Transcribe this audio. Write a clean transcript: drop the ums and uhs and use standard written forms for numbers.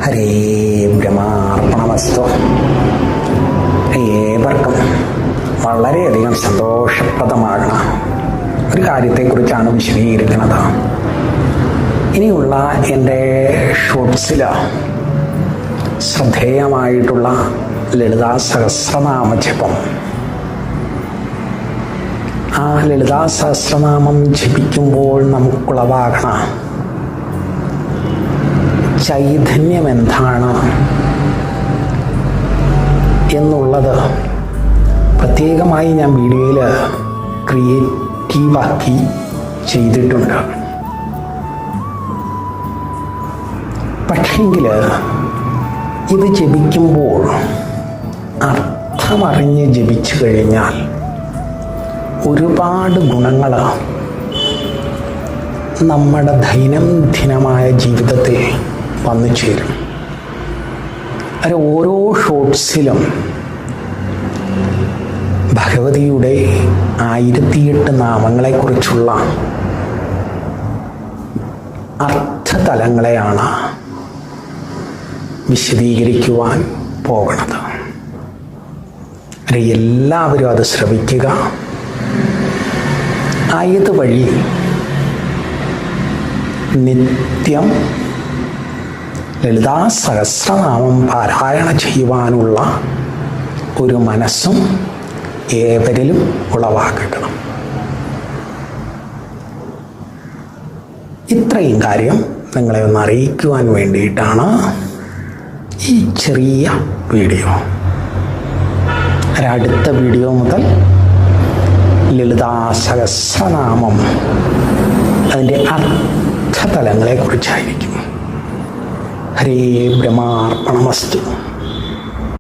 ഹരേ ബ്രഹ്മാർപ്പണമസ്തു. ഏവർക്കും വളരെയധികം സന്തോഷപ്രദമാകുന്ന ഒരു കാര്യത്തെക്കുറിച്ചാണ് വിശദീകരിക്കുന്നത്. ഇനിയുള്ള എൻ്റെ ഷോർട്സിൽ ശ്രദ്ധേയമായിട്ടുള്ള ലളിതാ സഹസ്രനാമ ജപം, ആ ലളിതാ സഹസ്രനാമം ജപിക്കുമ്പോൾ നമുക്കുളവാകണ ചൈതന്യം എന്താണ് എന്നുള്ളത് പ്രത്യേകമായി ഞാൻ വീഡിയോയിൽ ക്രിയേറ്റീവാക്കി ചെയ്തിട്ടുണ്ട്. പക്ഷെങ്കിൽ ഇത് ജപിക്കുമ്പോൾ അർത്ഥമറിഞ്ഞ് ജപിച്ചു കഴിഞ്ഞാൽ ഒരുപാട് ഗുണങ്ങൾ നമ്മുടെ ദൈനംദിനമായ ജീവിതത്തിൽ വന്നു ചേരും. അത് ഓരോ ഷോർട്സിലും ഭഗവതിയുടെ 1008 നാമങ്ങളെക്കുറിച്ചുള്ള അർത്ഥതലങ്ങളെയാണ് വിശദീകരിക്കുവാൻ പോകുന്നത്. എല്ലാവരും അത് ശ്രവിക്കുക. ആയത് വഴി നിത്യം ലളിതാ സഹസ്രനാമം പാരായണം ചെയ്യുവാനുള്ള ഒരു മനസ്സും ഏവരിലും ഉളവാക്കണം. ഇത്രയും കാര്യം നിങ്ങളെ ഒന്ന് അറിയിക്കുവാൻ വേണ്ടിയിട്ടാണ് ഈ ചെറിയ വീഡിയോ. അടുത്ത വീഡിയോ മുതൽ ലളിതാ സഹസ്രനാമം അതിൻ്റെ അർത്ഥതലങ്ങളെക്കുറിച്ചായിരിക്കും. ഹരേ ബ്രഹ്മാർപ്പണമസ്തു.